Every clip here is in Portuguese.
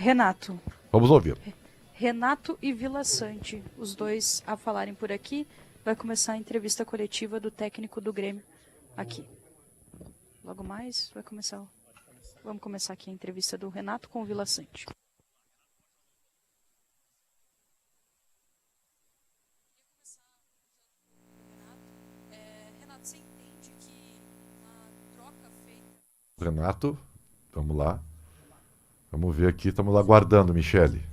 Renato. Vamos ouvir. Renato e Vila Sante, os dois a falarem por aqui. Vai começar a entrevista coletiva do técnico do Grêmio aqui. Logo mais vai começar. Vamos começar aqui a entrevista do Renato com o Vila Sante. Renato, você entende que a troca feita... Renato, vamos lá. Vamos ver aqui, estamos aguardando, Michele.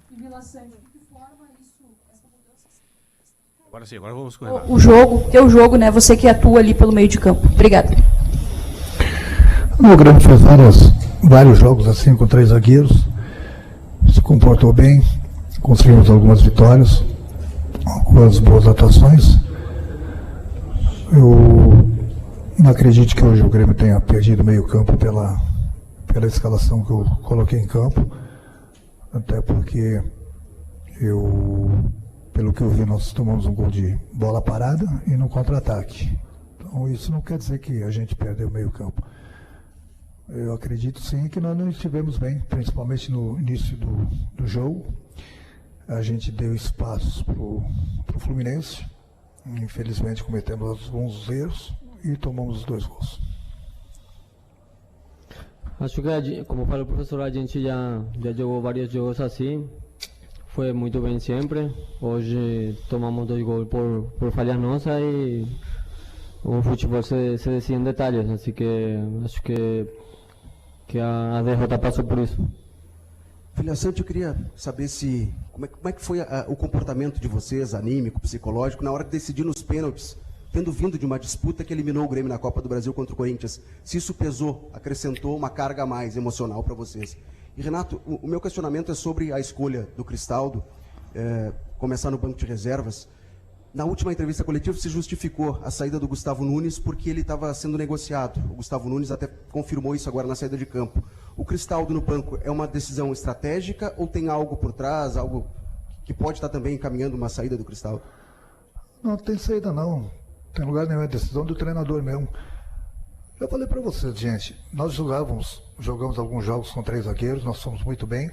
Vila Sante, de que forma isso, essa mudança... Agora sim, agora vamos com o Renato. O jogo, teu jogo, né? Você que atua ali pelo meio de campo. Obrigado. O Grêmio fez vários jogos assim com 3 zagueiros, se comportou bem, conseguimos algumas vitórias, algumas boas atuações. Eu não acredito que hoje o Grêmio tenha perdido meio campo pela escalação que eu coloquei em campo, até porque pelo que eu vi, nós tomamos um gol de bola parada e no contra-ataque. Então isso não quer dizer que a gente perdeu meio campo. Eu acredito sim que nós não estivemos bem, principalmente no início do jogo. A gente deu espaços para o Fluminense, infelizmente cometemos alguns erros e tomamos os 2 gols. Acho que, como falou o professor, a gente já jogou vários jogos assim, foi muito bem sempre. Hoje tomamos 2 gols por falhas nossas e o futebol se decide em detalhes, assim que acho que a derrota passou por isso. Vila Sante, eu queria saber como é que foi o comportamento de vocês, anímico, psicológico, na hora de decidir nos pênaltis, tendo vindo de uma disputa que eliminou o Grêmio na Copa do Brasil contra o Corinthians. Se isso pesou, acrescentou uma carga a mais emocional para vocês. E Renato, o meu questionamento é sobre a escolha do Cristaldo, começar no banco de reservas. Na última entrevista coletiva se justificou a saída do Gustavo Nunes porque ele estava sendo negociado. O Gustavo Nunes até confirmou isso agora na saída de campo. O Cristaldo no banco é uma decisão estratégica ou tem algo por trás, algo que pode estar também encaminhando uma saída do Cristaldo? Não tem saída não, tem lugar nenhum, é decisão do treinador mesmo. Eu falei para vocês, gente, nós jogamos alguns jogos com 3 zagueiros, nós fomos muito bem.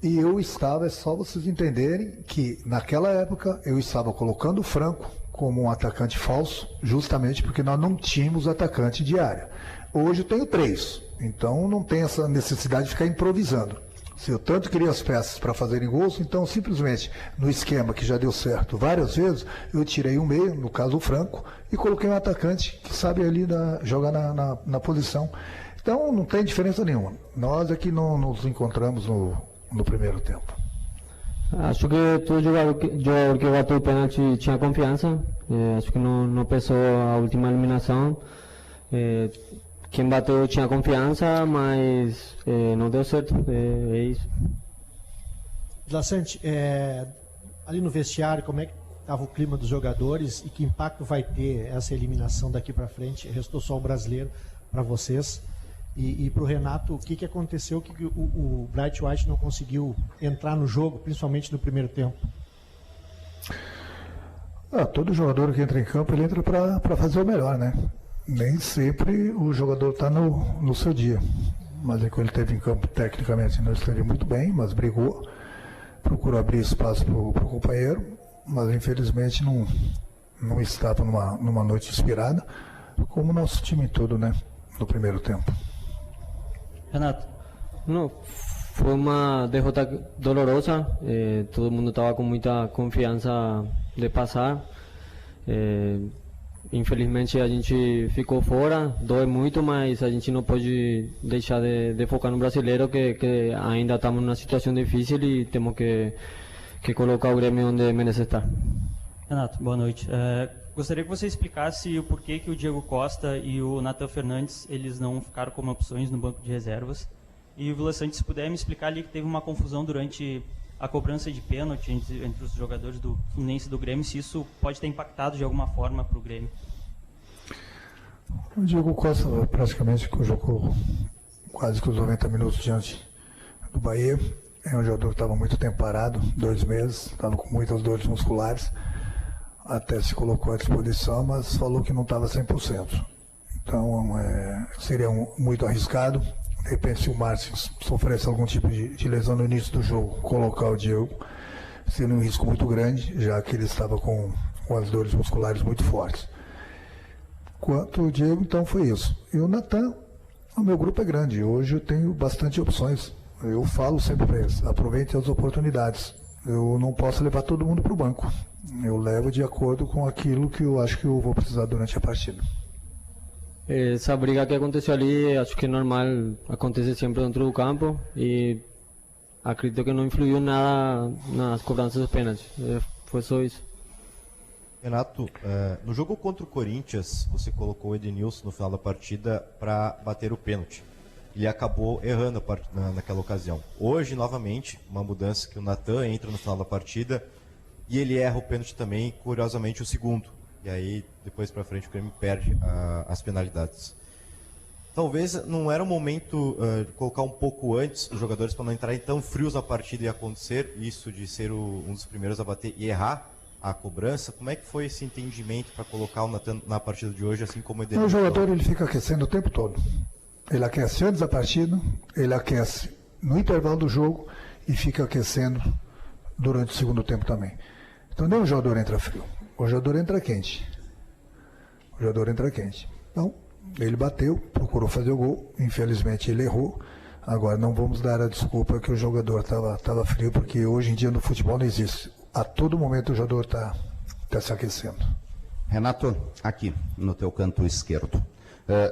E eu estava, é só vocês entenderem que naquela época eu estava colocando o Franco como um atacante falso, justamente porque nós não tínhamos atacante de área. Hoje eu tenho 3, então não tem essa necessidade de ficar improvisando. Se eu tanto queria as peças para fazerem gols, então simplesmente no esquema que já deu certo várias vezes, eu tirei um meio, no caso o Franco, e coloquei um atacante que sabe ali jogar na posição. Então não tem diferença nenhuma. Nós aqui não nos encontramos no primeiro tempo. Acho que todo jogador que bateu o pênalti tinha confiança. Acho que não pesou a última eliminação. Quem bateu tinha confiança, mas não deu certo. É isso. Vila Sante, ali no vestiário, como é que estava o clima dos jogadores e que impacto vai ter essa eliminação daqui para frente? Restou só o brasileiro para vocês. E para o Renato, o que aconteceu que o Bright White não conseguiu entrar no jogo, principalmente no primeiro tempo? Todo jogador que entra em campo, ele entra para fazer o melhor, né? Nem sempre o jogador está no seu dia. Mas quando ele esteve em campo, tecnicamente não esteve muito bem, mas brigou, procurou abrir espaço para o companheiro, mas infelizmente não estava numa noite inspirada, como o nosso time todo, né? No primeiro tempo. Renato, não, foi uma derrota dolorosa, todo mundo estava com muita confiança de passar, infelizmente a gente ficou fora, dói muito, mas a gente não pode deixar de focar no brasileiro, que ainda estamos numa situação difícil e temos que colocar o Grêmio onde merece estar. Renato, boa noite. Gostaria que você explicasse o porquê que o Diego Costa e o Nathan Fernandes eles não ficaram como opções no banco de reservas. E o Vila Sante, se puder me explicar ali que teve uma confusão durante a cobrança de pênalti entre os jogadores do Fluminense e do Grêmio, se isso pode ter impactado de alguma forma para o Grêmio. O Diego Costa praticamente jogou quase que os 90 minutos diante do Bahia. É um jogador que estava muito tempo parado, 2 meses, estava com muitas dores musculares. Até se colocou à disposição, mas falou que não estava 100%. Então seria muito arriscado. De repente, se o Márcio sofresse algum tipo de lesão no início do jogo, colocar o Diego seria um risco muito grande, já que ele estava com as dores musculares muito fortes. Quanto ao Diego, então foi isso. E o Natan, o meu grupo é grande. Hoje eu tenho bastante opções. Eu falo sempre para eles, aproveite as oportunidades. Eu não posso levar todo mundo para o banco. Eu levo de acordo com aquilo que eu acho que eu vou precisar durante a partida. Essa briga que aconteceu ali, acho que é normal, acontece sempre dentro do campo e acredito que não influiu nada nas cobranças dos pênaltis. Foi só isso. Renato, no jogo contra o Corinthians, você colocou o Edenilson no final da partida para bater o pênalti. Ele acabou errando naquela ocasião. Hoje, novamente, uma mudança que o Natan entra no final da partida e ele erra o pênalti também, curiosamente, o segundo. E aí, depois para frente, o Grêmio perde as penalidades. Talvez não era o momento de colocar um pouco antes os jogadores para não entrarem tão frios na partida e acontecer isso de ser um dos primeiros a bater e errar a cobrança. Como é que foi esse entendimento para colocar o Natan na partida de hoje, assim como o Edenilson? O jogador ele fica aquecendo o tempo todo. Ele aquece antes da partida, ele aquece no intervalo do jogo e fica aquecendo durante o segundo tempo também. Então nem o jogador entra frio, o jogador entra quente. O jogador entra quente. Então, ele bateu, procurou fazer o gol, infelizmente ele errou. Agora não vamos dar a desculpa que o jogador estava frio, porque hoje em dia no futebol não existe. A todo momento o jogador está se aquecendo. Renato, aqui no teu canto esquerdo.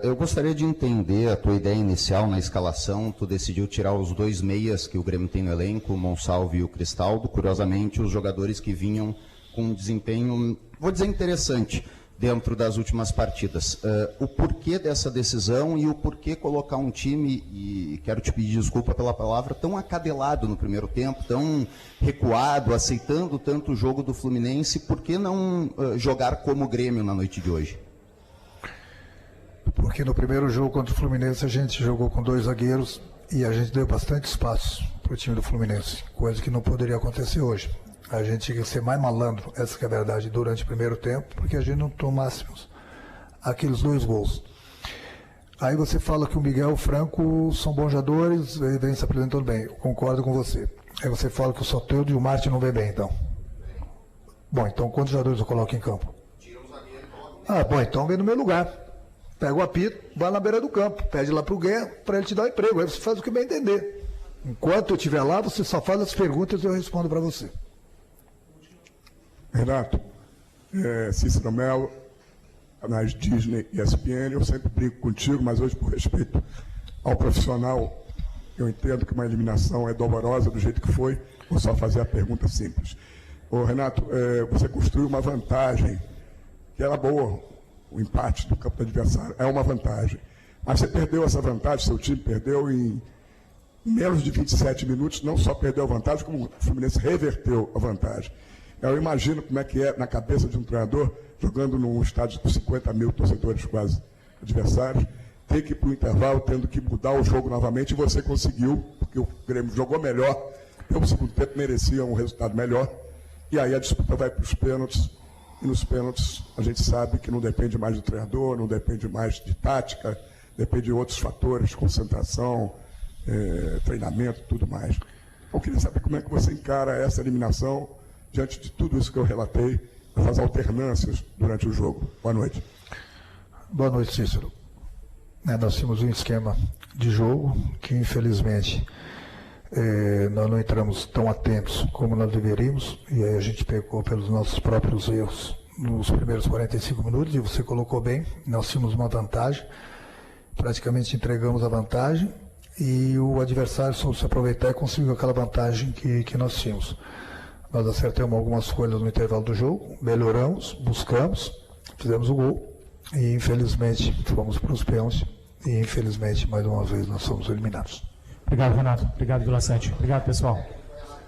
Eu gostaria de entender a tua ideia inicial na escalação. Tu decidiu tirar os dois meias que o Grêmio tem no elenco, o Monsalve e o Cristaldo. Curiosamente, os jogadores que vinham com um desempenho, vou dizer, interessante dentro das últimas partidas. O porquê dessa decisão e o porquê colocar um time, e quero te pedir desculpa pela palavra, tão acadelado no primeiro tempo, tão recuado, aceitando tanto o jogo do Fluminense, por que não jogar como o Grêmio na noite de hoje? Porque no primeiro jogo contra o Fluminense a gente jogou com dois zagueiros e a gente deu bastante espaço para o time do Fluminense, coisa que não poderia acontecer hoje. A gente tinha que ser mais malandro, essa que é a verdade, durante o primeiro tempo, porque a gente não tomássemos aqueles dois gols. Aí você fala que o Miguel e o Franco são bons jogadores e vem se apresentando bem. Eu concordo com você. Aí você fala que o Soteldo e o Martin não vêm bem, então. Bom, então quantos jogadores eu coloco em campo? Bom, então vem no meu lugar. Pega o apito, vai na beira do campo, pede lá para o Guerra para ele te dar um emprego. Aí você faz o que bem entender. Enquanto eu estiver lá, você só faz as perguntas e eu respondo para você. Renato, Cícero Melo, canais Disney e ESPN, eu sempre brinco contigo, mas hoje, por respeito ao profissional, eu entendo que uma eliminação é dolorosa do jeito que foi, vou só fazer a pergunta simples. Ô, Renato, você construiu uma vantagem, que era boa, o empate do campo do adversário, é uma vantagem. Mas você perdeu essa vantagem, seu time perdeu em menos de 27 minutos, não só perdeu a vantagem, como o Fluminense reverteu a vantagem. Eu imagino como é que é na cabeça de um treinador, jogando num estádio com 50 mil torcedores quase adversários, ter que ir para o intervalo, tendo que mudar o jogo novamente, e você conseguiu, porque o Grêmio jogou melhor, pelo segundo tempo merecia um resultado melhor, e aí a disputa vai para os pênaltis, e nos pênaltis a gente sabe que não depende mais do treinador, não depende mais de tática, depende de outros fatores, concentração, treinamento, tudo mais. Eu queria saber como é que você encara essa eliminação diante de tudo isso que eu relatei, das alternâncias durante o jogo. Boa noite. Boa noite, Cícero. Nós tínhamos um esquema de jogo que, infelizmente, nós não entramos tão atentos como nós deveríamos, e aí a gente pecou pelos nossos próprios erros nos primeiros 45 minutos, e você colocou bem, nós tínhamos uma vantagem, praticamente entregamos a vantagem, e o adversário soube se aproveitar e conseguiu aquela vantagem que nós tínhamos. Nós acertamos algumas coisas no intervalo do jogo, melhoramos, buscamos, fizemos o gol e infelizmente fomos para os pênaltis e infelizmente mais uma vez nós somos eliminados. Obrigado, Renato. Obrigado, Vila Sante. Obrigado, pessoal.